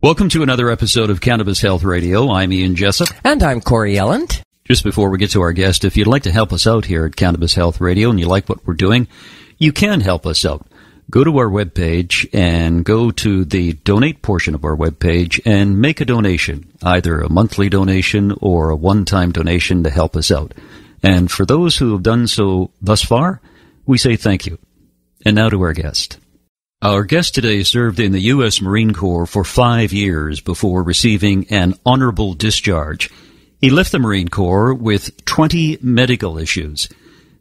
Welcome to another episode of Cannabis Health Radio. I'm Ian Jessup. And I'm Corey Elland. Just before we get to our guest, if you'd like to help us out here at Cannabis Health Radio and you like what we're doing, you can help us out. Go to our webpage and go to the donate portion of our webpage and make a donation, either a monthly donation or a one-time donation to help us out. And for those who have done so thus far, we say thank you. And now to our guest. Our guest today served in the U.S. Marine Corps for 5 years before receiving an honorable discharge. He left the Marine Corps with 20 medical issues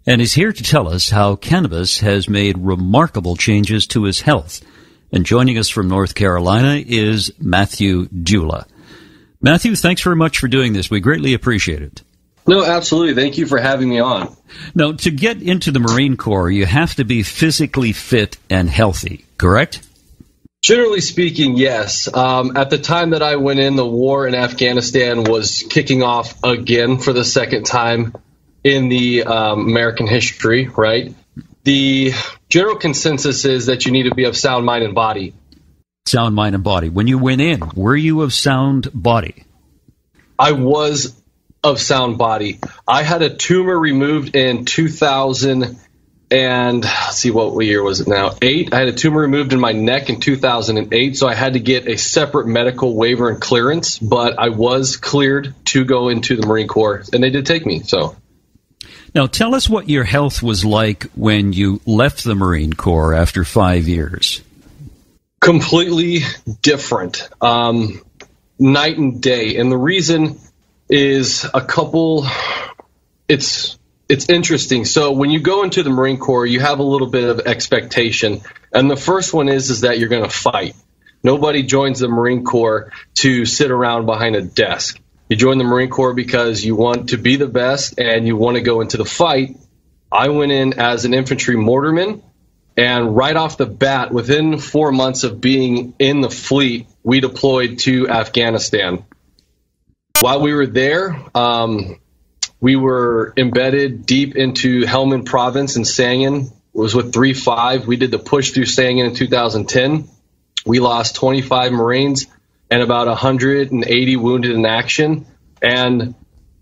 and is here to tell us how cannabis has made remarkable changes to his health. And joining us from North Carolina is Matthew Dula. Matthew, thanks very much for doing this. We greatly appreciate it. No, absolutely. Thank you for having me on. Now, to get into the Marine Corps, you have to be physically fit and healthy, correct? Generally speaking, yes. At the time that I went in, the war in Afghanistan was kicking off again for the second time in the American history, right? The general consensus is that you need to be of sound mind and body. Sound mind and body. When you went in, were you of sound body? I was of sound body. I had a tumor removed in 2000 and let's see, what year was it now? 8. I had a tumor removed in my neck in 2008, so I had to get a separate medical waiver and clearance, but I was cleared to go into the Marine Corps, and they did take me. So, now tell us what your health was like when you left the Marine Corps after 5 years. Completely different, night and day, and the reason is a couple. It's interesting. So when you go into the Marine Corps, you have a little bit of expectation. And the first one is that you're going to fight. Nobody joins the Marine Corps to sit around behind a desk. You join the Marine Corps because you want to be the best and you want to go into the fight. I went in as an infantry mortarman, and right off the bat, within 4 months of being in the fleet, we deployed to Afghanistan. While we were there, we were embedded deep into Helmand Province in Sangin. It was with 3-5. We did the push through Sangin in 2010. We lost 25 Marines and about 180 wounded in action. And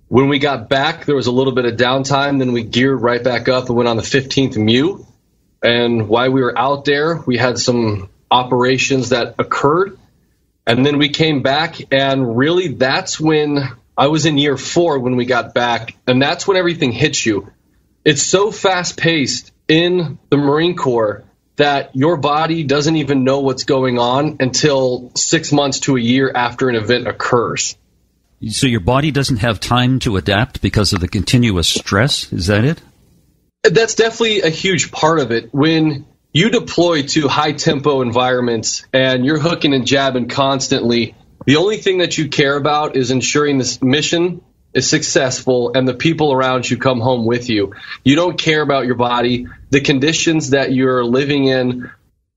when we got back, there was a little bit of downtime. Then we geared right back up and went on the 15th MEU. And while we were out there, we had some operations that occurred. And then we came back, and really that's when I was in year 4 when we got back, and that's when everything hits you. It's so fast-paced in the Marine Corps that your body doesn't even know what's going on until 6 months to a year after an event occurs. So your body doesn't have time to adapt because of the continuous stress? Is that it? That's definitely a huge part of it. When you deploy to high-tempo environments and you're hooking and jabbing constantly, the only thing that you care about is ensuring this mission is successful and the people around you come home with you. You don't care about your body. The conditions that you're living in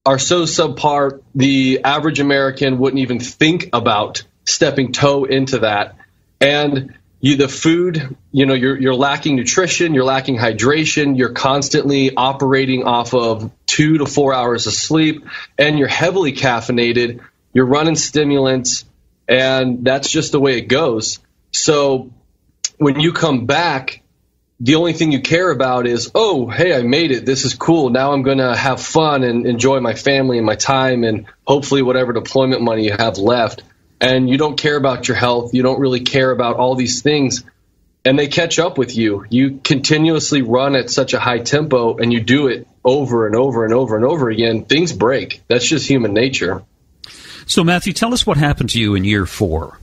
are so subpar, the average American wouldn't even think about stepping toe into that. And the food, you're lacking nutrition, you're lacking hydration, you're constantly operating off of 2 to 4 hours of sleep, and you're heavily caffeinated, you're running stimulants, and that's just the way it goes. So when you come back, the only thing you care about is, oh, hey, I made it. This is cool. Now I'm going to have fun and enjoy my family and my time and hopefully whatever deployment money you have left. And you don't care about your health. You don't really care about all these things. And they catch up with you. You continuously run at such a high tempo and you do it over and over and over and over again. Things break. That's just human nature. So, Matthew, tell us what happened to you in year 4.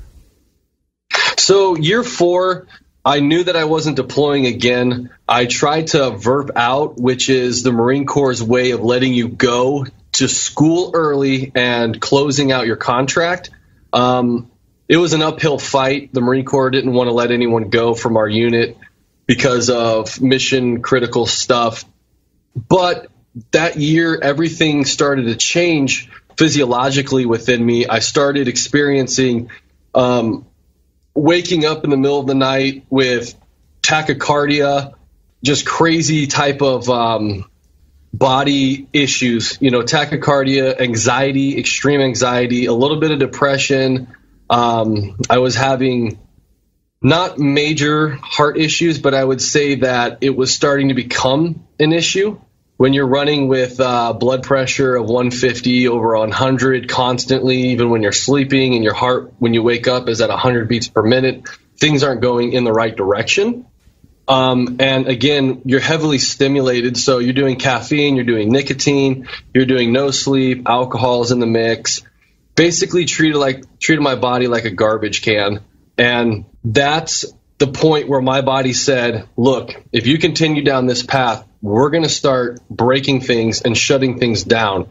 So year 4, I knew that I wasn't deploying again. I tried to VERP out, which is the Marine Corps' way of letting you go to school early and closing out your contract. It was an uphill fight. The Marine Corps didn't want to let anyone go from our unit because of mission critical stuff. But that year, everything started to change physiologically within me. I started experiencing waking up in the middle of the night with tachycardia, just crazy type of body issues, tachycardia, anxiety, extreme anxiety, a little bit of depression. I was having not major heart issues, but I would say that it was starting to become an issue. When you're running with blood pressure of 150 over 100 constantly, even when you're sleeping, and your heart, when you wake up, is at 100 beats per minute, things aren't going in the right direction. And again, you're heavily stimulated. So you're doing caffeine, you're doing nicotine, you're doing no sleep, alcohol's in the mix. Basically treated my body like a garbage can. And that's the point where my body said, look, if you continue down this path, we're going to start breaking things and shutting things down.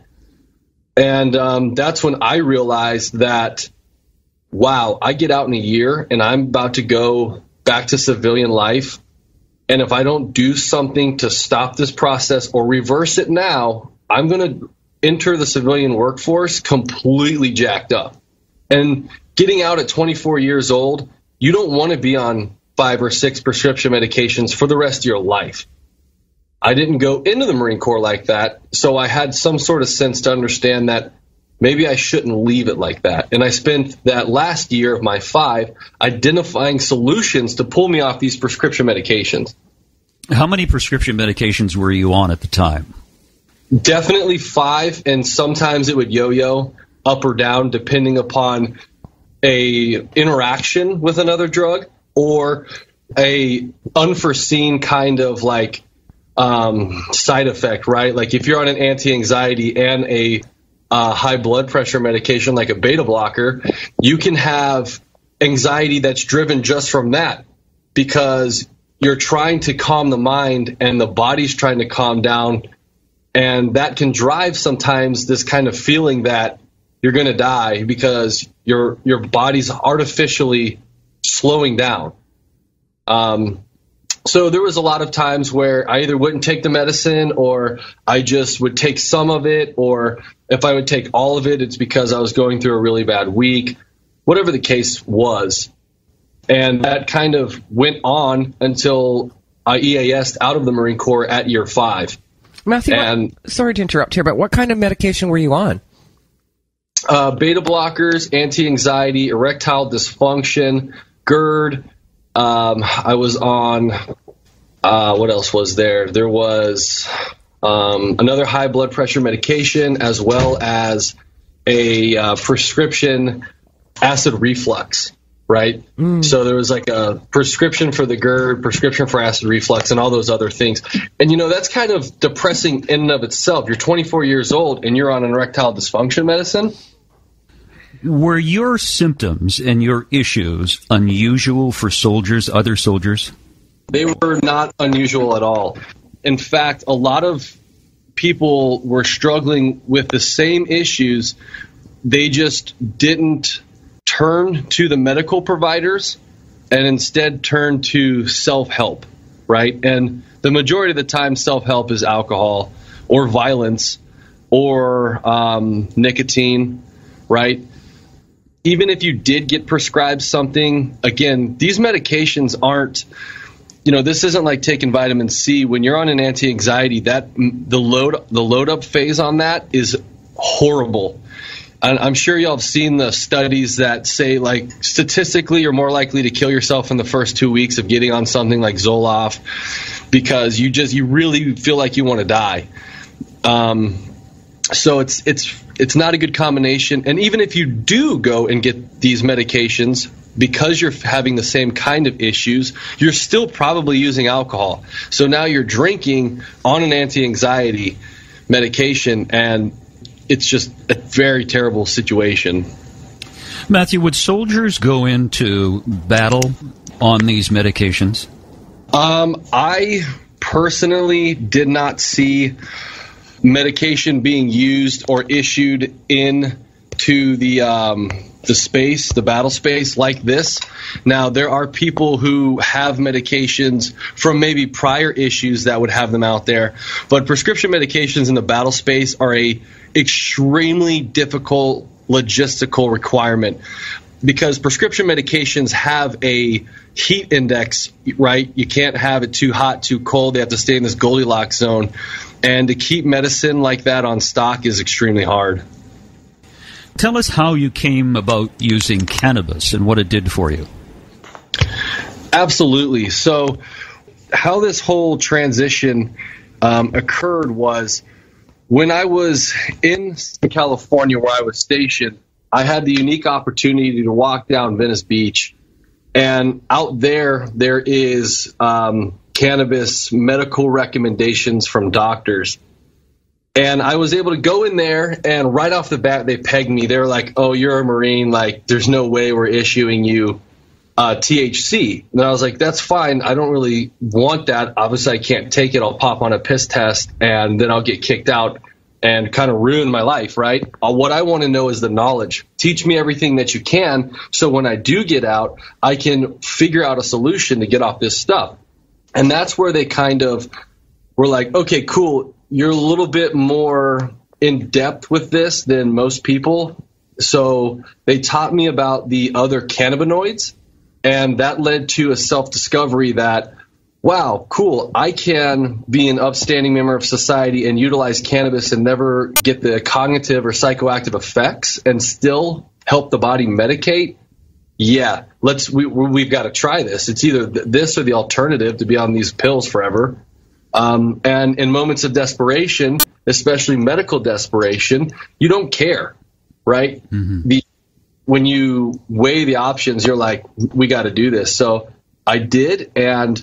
And that's when I realized that, wow, I get out in a year and I'm about to go back to civilian life. And if I don't do something to stop this process or reverse it now, I'm going to enter the civilian workforce completely jacked up. And getting out at 24 years old, you don't want to be on 5 or 6 prescription medications for the rest of your life. I didn't go into the Marine Corps like that, so I had some sort of sense to understand that maybe I shouldn't leave it like that. And I spent that last year of my 5 identifying solutions to pull me off these prescription medications. How many prescription medications were you on at the time? Definitely 5, and sometimes it would yo-yo up or down depending upon a interaction with another drug or a unforeseen kind of side effect, right? Like if you're on an anti-anxiety and a high blood pressure medication like a beta blocker, you can have anxiety that's driven just from that because you're trying to calm the mind and the body's trying to calm down. And that can drive sometimes this kind of feeling that you're going to die because your body's artificially slowing down. So there was a lot of times where I either wouldn't take the medicine or I just would take some of it, or if I would take all of it, it's because I was going through a really bad week, whatever the case was. And that kind of went on until I EAS'd out of the Marine Corps at year 5. Matthew, sorry to interrupt here, but what kind of medication were you on? Beta blockers, anti-anxiety, erectile dysfunction, GERD. I was on, what else was there? There was another high blood pressure medication as well as a prescription acid reflux, right? So there was like a prescription for the GERD, prescription for acid reflux, and all those other things. And, that's kind of depressing in and of itself. You're 24 years old and you're on an erectile dysfunction medicine. Were your symptoms and your issues unusual for other soldiers? They were not unusual at all. In fact, a lot of people were struggling with the same issues. They just didn't turn to the medical providers and instead turned to self-help, right? And the majority of the time, self-help is alcohol or violence or nicotine, right? Even if you did get prescribed something, again, these medications aren't, this isn't like taking vitamin C. When you're on an anti-anxiety, the load up phase on that is horrible. And I'm sure y'all have seen the studies that say, like, statistically, you're more likely to kill yourself in the first 2 weeks of getting on something like Zoloft because you really feel like you want to die. So it's not a good combination. And even if you do go and get these medications, because you're having the same kind of issues, you're still probably using alcohol. So now you're drinking on an anti-anxiety medication, and it's just a very terrible situation. Matthew, would soldiers go into battle on these medications? I personally did not see medication being used or issued into the battle space like this. Now, there are people who have medications from maybe prior issues that would have them out there, but prescription medications in the battle space are a extremely difficult logistical requirement because prescription medications have a heat index, right? You can't have it too hot, too cold. They have to stay in this Goldilocks zone. And to keep medicine like that on stock is extremely hard. Tell us how you came about using cannabis and what it did for you. Absolutely. So how this whole transition occurred was when I was in California where I was stationed, I had the unique opportunity to walk down Venice Beach. And out there is cannabis medical recommendations from doctors. And I was able to go in there, and right off the bat, they pegged me. They were like, oh, you're a Marine. Like, there's no way we're issuing you THC. And I was like, that's fine. I don't really want that. Obviously, I can't take it. I'll pop on a piss test, and then I'll get kicked out and kind of ruin my life, right? What I want to know is the knowledge. Teach me everything that you can, so when I do get out, I can figure out a solution to get off this stuff. And that's where they kind of were like, okay, cool. You're a little bit more in depth with this than most people. So they taught me about the other cannabinoids, and that led to a self-discovery that, wow, cool, I can be an upstanding member of society and utilize cannabis and never get the cognitive or psychoactive effects and still help the body medicate. Yeah, we've got to try this. It's either this or the alternative, to be on these pills forever. And in moments of desperation, especially medical desperation, you don't care, right? Mm-hmm. When you weigh the options, you're like, we got to do this. So I did, and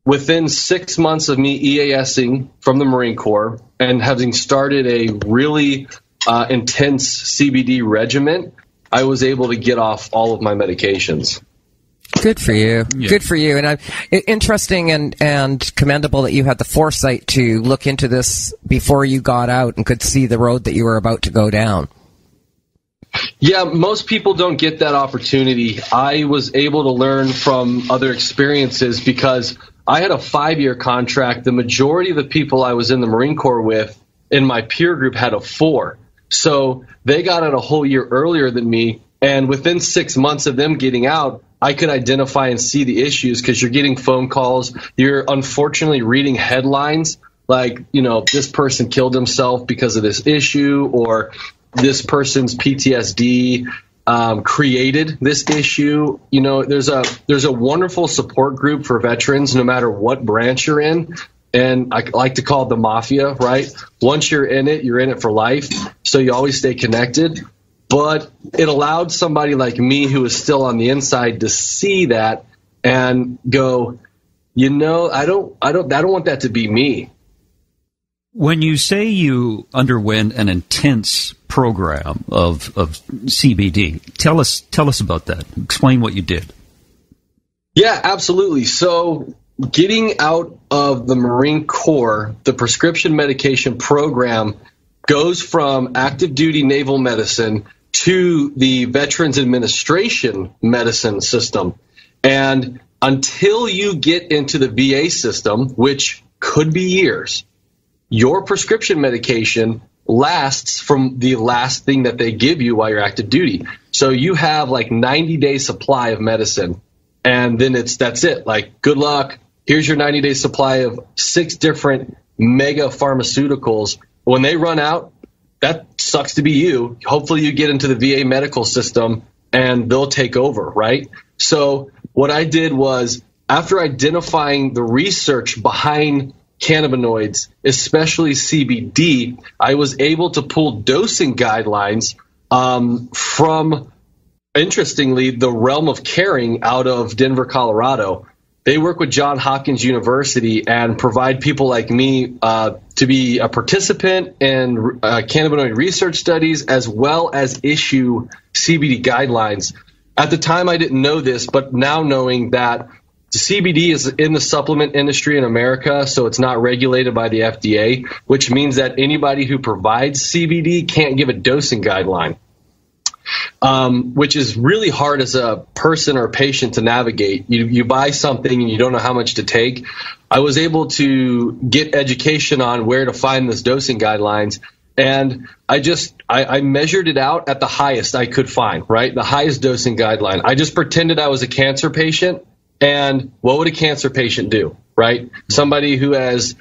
within 6 months of me EASing from the Marine Corps and having started a really intense CBD regimen, I was able to get off all of my medications. Good for you. Yeah. Good for you. And interesting and commendable that you had the foresight to look into this before you got out and could see the road that you were about to go down. Yeah, most people don't get that opportunity. I was able to learn from other experiences because I had a 5-year contract. The majority of the people I was in the Marine Corps with in my peer group had a 4. So they got out a whole year earlier than me. And within 6 months of them getting out, I could identify and see the issues because you're getting phone calls. You're unfortunately reading headlines like, this person killed himself because of this issue, or this person's PTSD created this issue. There's a wonderful support group for veterans, no matter what branch you're in. And I like to call it the mafia, right? Once you're in it for life. So you always stay connected. But it allowed somebody like me who is still on the inside to see that and go, I don't want that to be me. When you say you underwent an intense program of CBD, tell us about that. Explain what you did. Yeah, absolutely. So getting out of the Marine Corps, the prescription medication program goes from active duty naval medicine to the Veterans Administration medicine system. And until you get into the VA system, which could be years, your prescription medication lasts from the last thing that they give you while you're active duty. So you have like 90-day supply of medicine, and then that's it. Like, good luck. Here's your 90-day supply of 6 different mega pharmaceuticals. When they run out, that sucks to be you. Hopefully you get into the VA medical system and they'll take over, right? So what I did was, after identifying the research behind cannabinoids, especially CBD, I was able to pull dosing guidelines from, interestingly, the realm of caring out of Denver, Colorado. They work with Johns Hopkins University and provide people like me to be a participant in cannabinoid research studies, as well as issue CBD guidelines. At the time, I didn't know this, but now knowing that CBD is in the supplement industry in America, so it's not regulated by the FDA, which means that anybody who provides CBD can't give a dosing guideline, which is really hard as a person or a patient to navigate. You buy something and you don't know how much to take. I was able to get education on where to find this dosing guidelines, and I measured it out at the highest I could find, right? The highest dosing guideline. I just pretended I was a cancer patient. And what would a cancer patient do, right? Somebody who has,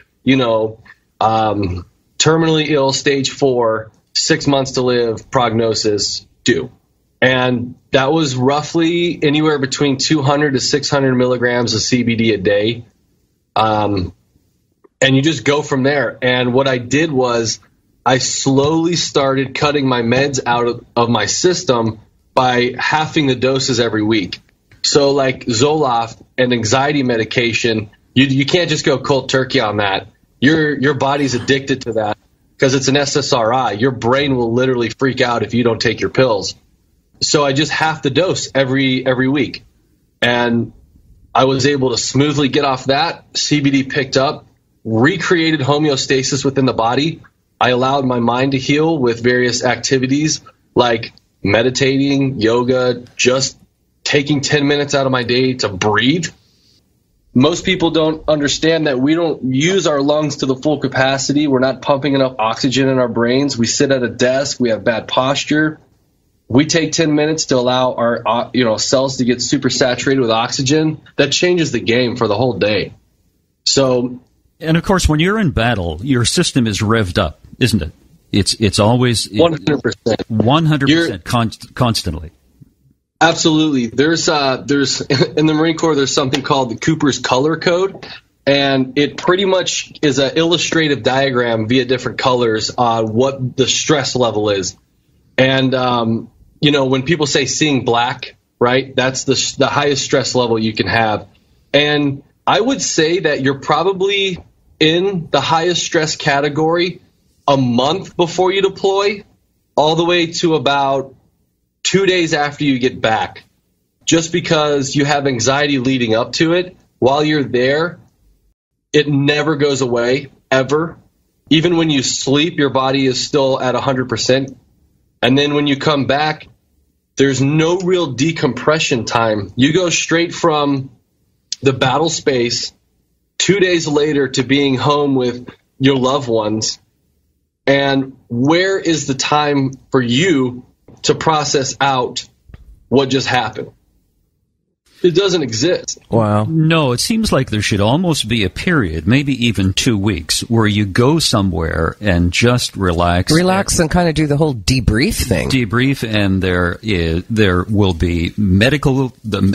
terminally ill, stage 4, 6 months to live, prognosis due. And that was roughly anywhere between 200 to 600 milligrams of CBD a day. And you just go from there. And what I did was I slowly started cutting my meds out of my system by halving the doses every week. So like Zoloft and anxiety medication, you can't just go cold turkey on that. Your body's addicted to that because it's an SSRI. Your brain will literally freak out if you don't take your pills. So I just half the dose every week. And I was able to smoothly get off that. CBD picked up, recreated homeostasis within the body. I allowed my mind to heal with various activities like meditating, yoga, just taking 10 minutes out of my day to breathe. Most people don't understand that we don't use our lungs to the full capacity. We're not pumping enough oxygen in our brains. We sit at a desk. We have bad posture. We take 10 minutes to allow our cells to get super saturated with oxygen. That changes the game for the whole day. So, and of course, when you're in battle, your system is revved up, isn't it? It's always 100%, 100% constantly. Absolutely. There's in the Marine Corps, there's something called the Cooper's Color Code, and it pretty much is an illustrative diagram via different colors on what the stress level is. And when people say seeing black, right, that's the highest stress level you can have. And I would say that you're probably in the highest stress category a month before you deploy, all the way to about 2 days after you get back, just because you have anxiety leading up to it. While you're there, it never goes away, ever. Even when you sleep, your body is still at 100%. And then when you come back, there's no real decompression time. You go straight from the battle space 2 days later to being home with your loved ones. And where is the time for you to process out what just happened? It doesn't exist. Wow. No, it seems like there should almost be a period, maybe even 2 weeks, where you go somewhere and just relax. Relax and kind of do the whole debrief thing. Debrief, and there will be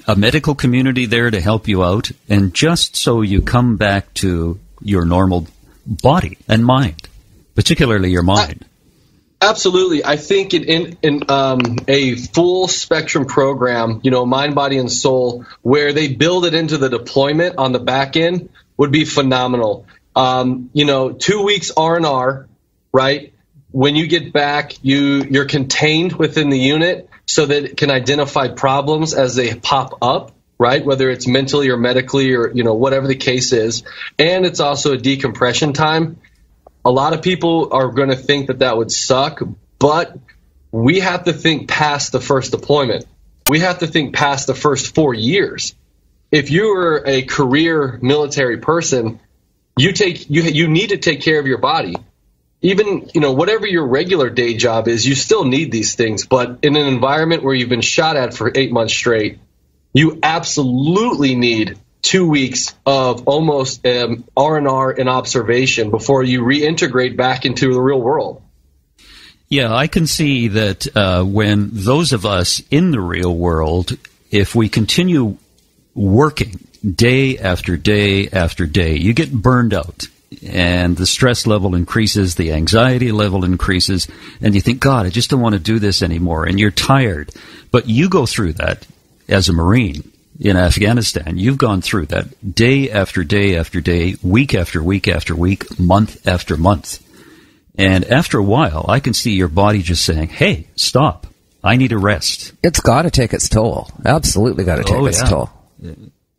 a medical community there to help you out, and just so you come back to your normal body and mind, particularly your mind. Absolutely. I think in a full spectrum program, mind, body, and soul, where they build it into the deployment on the back end would be phenomenal. 2 weeks R&R, right? When you get back, you're contained within the unit so that it can identify problems as they pop up, right? Whether it's mentally or medically or, whatever the case is. And it's also a decompression time. A lot of people are going to think that would suck, but we have to think past the first deployment. We have to think past the first 4 years. If you were a career military person, you need to take care of your body. Even, whatever your regular day job is, you still need these things. But in an environment where you've been shot at for 8 months straight, you absolutely need 2 weeks of almost R&R and observation before you reintegrate back into the real world. Yeah, I can see that when those of us in the real world, if we continue working day after day after day, you get burned out. And the stress level increases, the anxiety level increases, and you think, God, I just don't want to do this anymore. And you're tired. But you go through that as a Marine in Afghanistan. You've gone through that day after day after day, week after week after week, month after month. And after a while, I can see your body just saying, hey, stop. I need a rest. It's got to take its toll. Absolutely got to take its toll.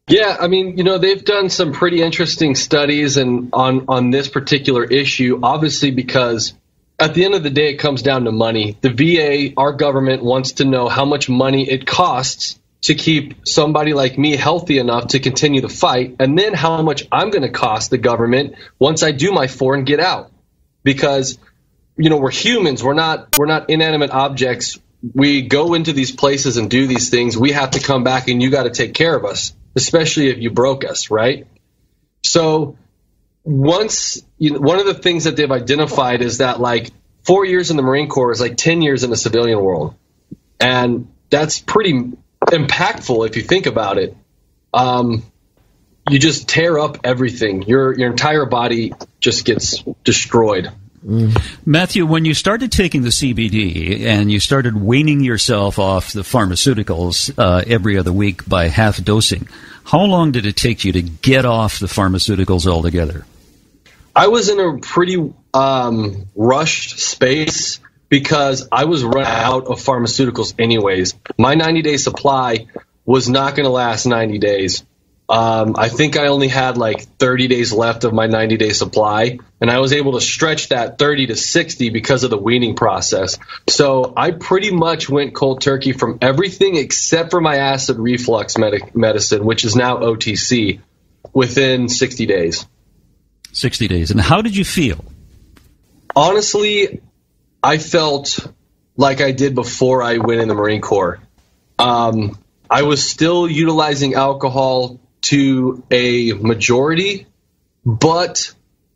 Yeah, I mean, they've done some pretty interesting studies on this particular issue, obviously, because at the end of the day, it comes down to money. The VA, our government, wants to know how much money it costs to keep somebody like me healthy enough to continue the fight, and then how much I'm going to cost the government once I do my 4 and get out. Because, we're humans. We're not inanimate objects. We go into these places and do these things. We have to come back, and you got to take care of us, especially if you broke us, right? So once, one of the things that they've identified is that like 4 years in the Marine Corps is like 10 years in the civilian world. And that's pretty impactful if you think about it. You just tear up everything. Your entire body just gets destroyed. Matthew, when you started taking the CBD and you started weaning yourself off the pharmaceuticals every other week by half dosing, how long did it take you to get off the pharmaceuticals altogether? I was in a pretty rushed space because I was running out of pharmaceuticals anyways. My 90-day supply was not going to last 90 days. I think I only had like 30 days left of my 90-day supply, and I was able to stretch that 30 to 60 because of the weaning process. So I pretty much went cold turkey from everything except for my acid reflux medicine, which is now OTC, within 60 days. 60 days. And how did you feel? Honestly, I felt like I did before I went in the Marine Corps. I was still utilizing alcohol to a majority, but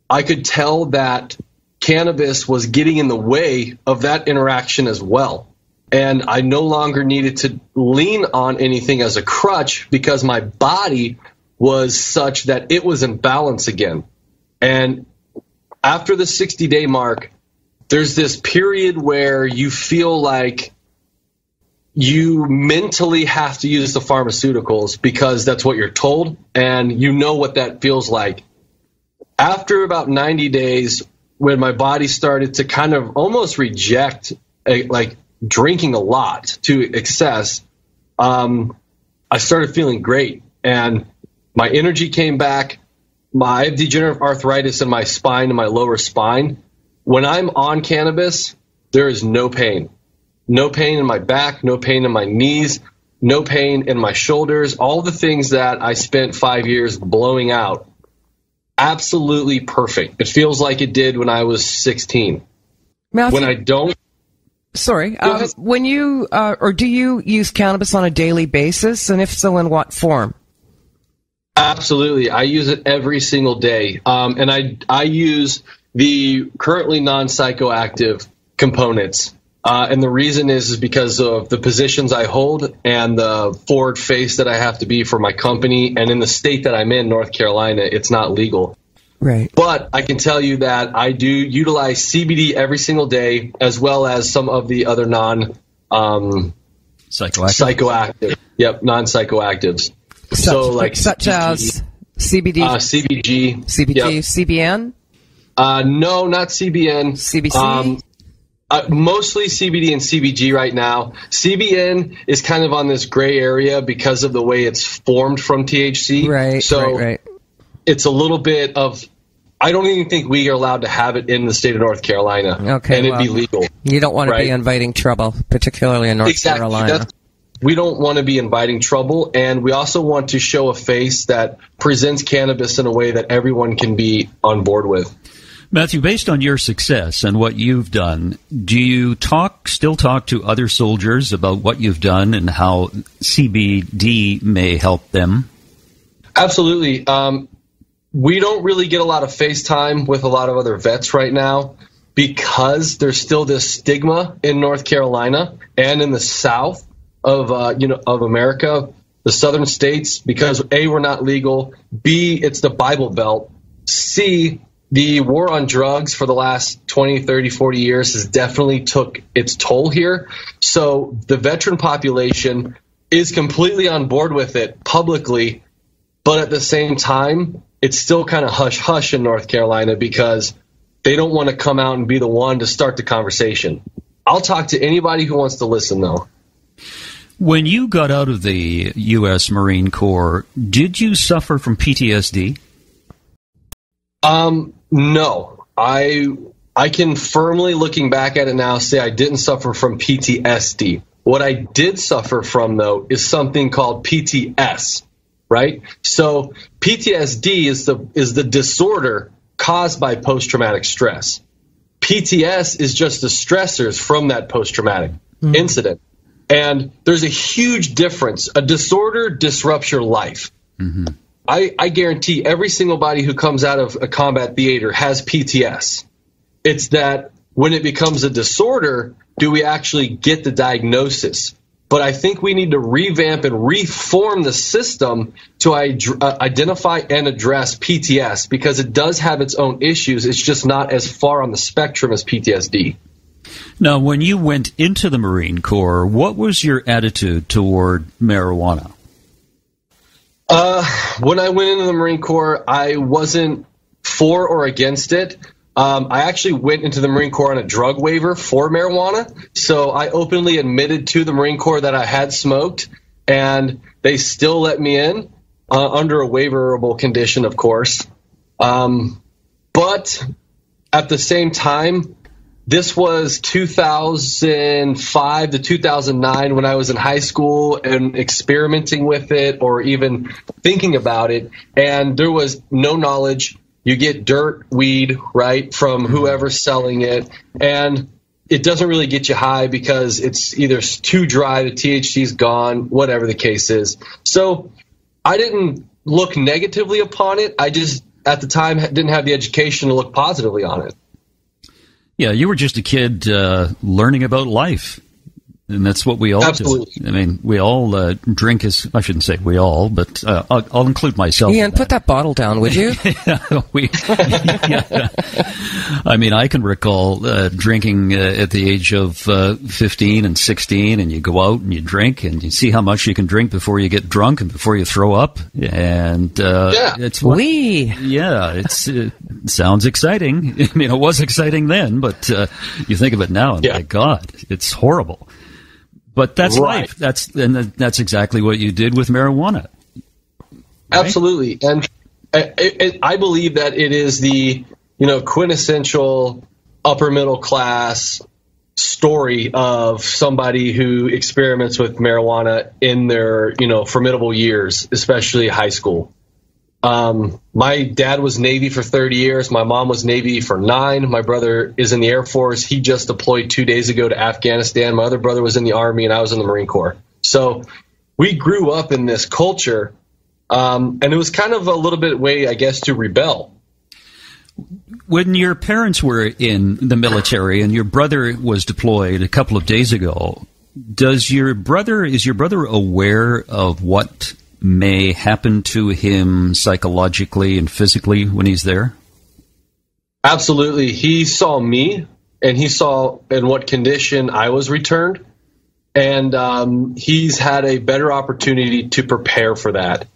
I could tell that cannabis was getting in the way of that interaction as well. And I no longer needed to lean on anything as a crutch because my body was such that it was in balance again. And after the 60-day mark, there's this period where you feel like you mentally have to use the pharmaceuticals because that's what you're told, and you know what that feels like. After about 90 days, when my body started to kind of almost reject like drinking a lot to excess, I started feeling great, and my energy came back. I have degenerative arthritis in my spine and my lower spine. When I'm on cannabis, there is no pain. No pain in my back, no pain in my knees, no pain in my shoulders, all the things that I spent 5 years blowing out. Absolutely perfect. It feels like it did when I was 16. Matthew, when I don't... Sorry. When you, or do you use cannabis on a daily basis? And if so, in what form? Absolutely. I use it every single day. And I use the currently non-psychoactive components. And the reason is because of the positions I hold and the forward face that I have to be for my company. And in the state that I'm in, North Carolina, it's not legal. Right. But I can tell you that I do utilize CBD every single day, as well as some of the other psychoactive. Yep, non-psychoactives. Such as CBD, CBG, CBG, yep. CBN. No, not CBN. CBC. Mostly CBD and CBG right now. CBN is kind of on this gray area because of the way it's formed from THC. Right. So right. It's a little bit of. I don't even think we are allowed to have it in the state of North Carolina. Okay, and it'd be legal. You don't want to be inviting trouble, particularly in North Carolina. We don't want to be inviting trouble, and we also want to show a face that presents cannabis in a way that everyone can be on board with. Matthew, based on your success and what you've done, do you still talk to other soldiers about what you've done and how CBD may help them? Absolutely. We don't really get a lot of FaceTime with a lot of other vets right now because there's still this stigma in North Carolina and in the South of America, the southern states, because A, we're not legal, B, it's the Bible Belt, C, the war on drugs for the last 20, 30, 40 years has definitely took its toll here. So the veteran population is completely on board with it publicly, but at the same time, it's still kind of hush-hush in North Carolina because they don't want to come out and be the one to start the conversation. I'll talk to anybody who wants to listen, though. When you got out of the U.S. Marine Corps, did you suffer from PTSD? No. I can firmly, looking back at it now, say I didn't suffer from PTSD. What I did suffer from, though, is something called PTS, right? So PTSD is the disorder caused by post-traumatic stress. PTS is just the stressors from that post-traumatic incident. And there's a huge difference. A disorder disrupts your life. Mm-hmm. I guarantee every single body who comes out of a combat theater has PTS. It's that when it becomes a disorder, do we actually get the diagnosis? But I think we need to revamp and reform the system to identify and address PTS, because it does have its own issues. It's just not as far on the spectrum as PTSD. Now, when you went into the Marine Corps, what was your attitude toward marijuana? When I went into the Marine Corps, I wasn't for or against it. I actually went into the Marine Corps on a drug waiver for marijuana. So I openly admitted to the Marine Corps that I had smoked, and they still let me in under a waiverable condition, of course. But at the same time, this was 2005 to 2009 when I was in high school and experimenting with it or even thinking about it. And there was no knowledge. You get dirt weed, right, from whoever's selling it. And it doesn't really get you high because it's either too dry, the THC's gone, whatever the case is. So I didn't look negatively upon it. I just, at the time, didn't have the education to look positively on it. Yeah, you were just a kid learning about life, and that's what we all Absolutely. do. I mean, we all drink as, I shouldn't say we all, but I'll include myself. Ian, put that bottle down, would you? Yeah. I mean, I can recall drinking at the age of 15 and 16, and you go out and you drink, and you see how much you can drink before you get drunk and before you throw up. And it's what, it sounds exciting. I mean, it was exciting then, but you think of it now, and my God, it's horrible. But that's right. life. That's exactly what you did with marijuana. Right? Absolutely, and I believe that it is the quintessential upper middle class story of somebody who experiments with marijuana in their formidable years, especially high school. My dad was Navy for 30 years. My mom was Navy for 9. My brother is in the Air Force. He just deployed 2 days ago to Afghanistan. My other brother was in the Army, and I was in the Marine Corps. So we grew up in this culture, and it was kind of a little bit way, I guess, to rebel. When your parents were in the military and your brother was deployed a couple of days ago, is your brother aware of what may happen to him psychologically and physically when he's there? Absolutely. He saw me, and he saw in what condition I was returned, and he's had a better opportunity to prepare for that.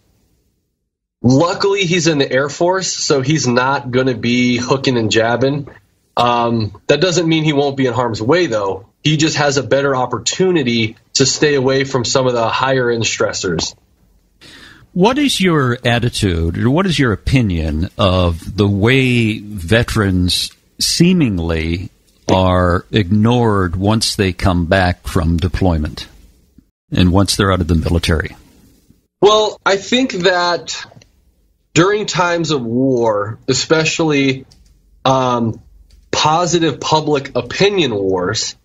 Luckily, he's in the Air Force, so he's not going to be hooking and jabbing. That doesn't mean he won't be in harm's way, though. He just has a better opportunity to stay away from some of the higher-end stressors. What is your attitude, or what is your opinion of the way veterans seemingly are ignored once they come back from deployment and once they're out of the military? Well, I think that during times of war, especially positive public opinion wars,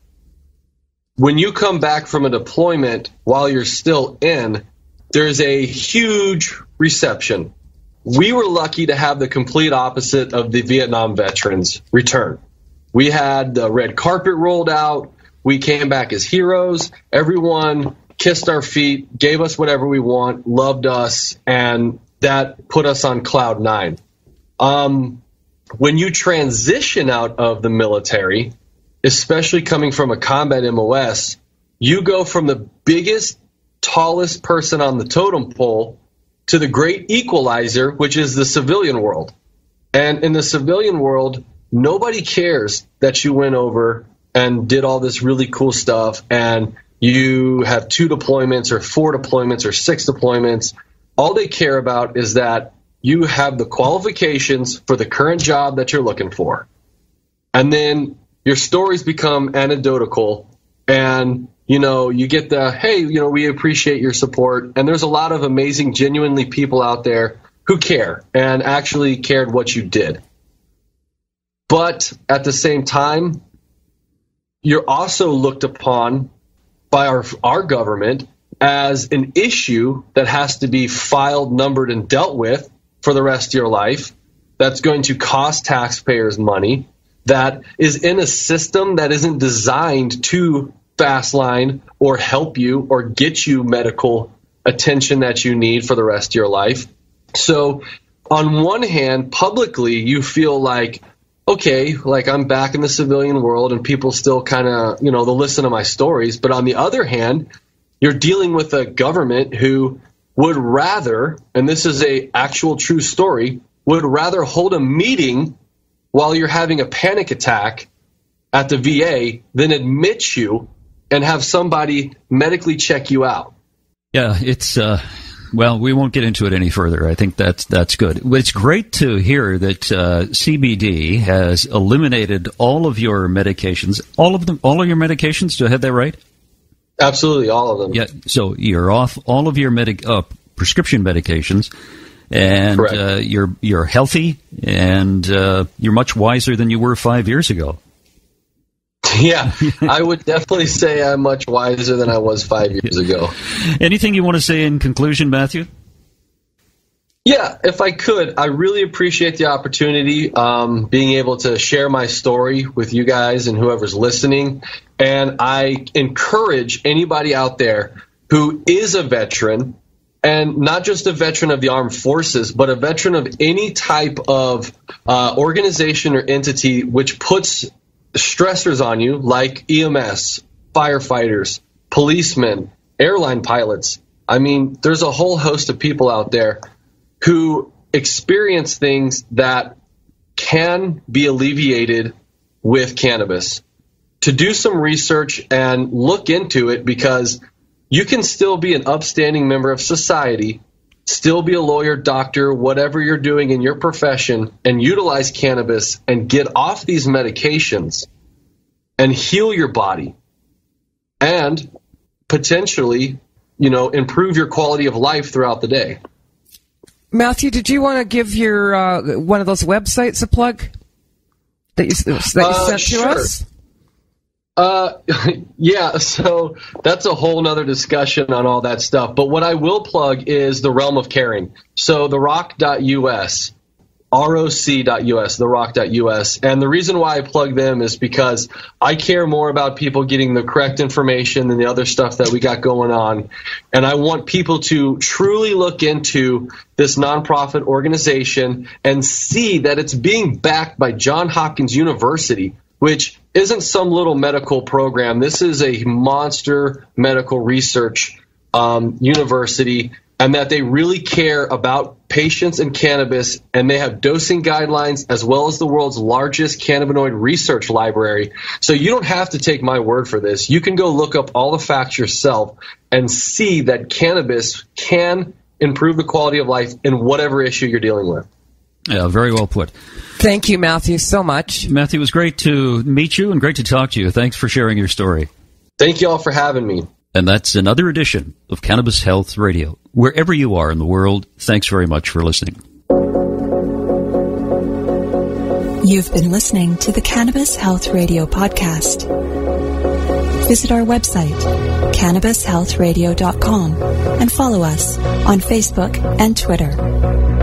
when you come back from a deployment while you're still in, there's a huge reception. We were lucky to have the complete opposite of the Vietnam veterans return. We had the red carpet rolled out. We came back as heroes. Everyone kissed our feet, gave us whatever we want, loved us, and that put us on cloud 9. When you transition out of the military, especially coming from a combat MOS, you go from the biggest, tallest person on the totem pole to the great equalizer, which is the civilian world. And in the civilian world, nobody cares that you went over and did all this really cool stuff and you have 2 deployments or 4 deployments or 6 deployments. All they care about is that you have the qualifications for the current job that you're looking for. And then your stories become anecdotal, and you get the, hey, we appreciate your support. And there's a lot of amazing, genuinely people out there who care and actually cared what you did. But at the same time, you're also looked upon by our government as an issue that has to be filed, numbered, and dealt with for the rest of your life, that's going to cost taxpayers money, that is in a system that isn't designed to fast line or help you or get you medical attention that you need for the rest of your life. So on one hand, publicly, you feel like, okay, like I'm back in the civilian world and people still kind of, they'll listen to my stories. But on the other hand, you're dealing with a government who would rather, and this is a actual true story, would rather hold a meeting while you're having a panic attack at the VA than admit you and have somebody medically check you out. Yeah, it's, well, we won't get into it any further. I think that's good. It's great to hear that CBD has eliminated all of your medications, all of your medications. Do I have that right? Absolutely, all of them. Yeah, so you're off all of your prescription medications, and you're healthy, and you're much wiser than you were 5 years ago. Yeah, I would definitely say I'm much wiser than I was 5 years ago. Anything you want to say in conclusion, Matthew? Yeah, if I could, I really appreciate the opportunity, being able to share my story with you guys and whoever's listening. And I encourage anybody out there who is a veteran, and not just a veteran of the armed forces, but a veteran of any type of organization or entity which puts stressors on you, like EMS, firefighters, policemen, airline pilots. I mean, there's a whole host of people out there who experience things that can be alleviated with cannabis. To do some research and look into it, because you can still be an upstanding member of society, still be a lawyer, doctor, whatever you're doing in your profession, and utilize cannabis and get off these medications and heal your body and potentially, improve your quality of life throughout the day. Matthew, did you want to give your one of those websites a plug that you sent to us? Yeah, so that's a whole nother discussion on all that stuff. But what I will plug is the Realm of Caring. So therock.us, roc.us, therock.us. And the reason why I plug them is because I care more about people getting the correct information than the other stuff that we got going on. And I want people to truly look into this nonprofit organization and see that it's being backed by Johns Hopkins University, which isn't some little medical program. This is a monster medical research university, and that they really care about patients and cannabis, and they have dosing guidelines as well as the world's largest cannabinoid research library. So you don't have to take my word for this. You can go look up all the facts yourself and see that cannabis can improve the quality of life in whatever issue you're dealing with. Yeah, very well put. Thank you, Matthew, so much. Matthew, it was great to meet you and great to talk to you. Thanks for sharing your story. Thank you all for having me. And that's another edition of Cannabis Health Radio. Wherever you are in the world, thanks very much for listening. You've been listening to the Cannabis Health Radio podcast. Visit our website, cannabishealthradio.com, and follow us on Facebook and Twitter.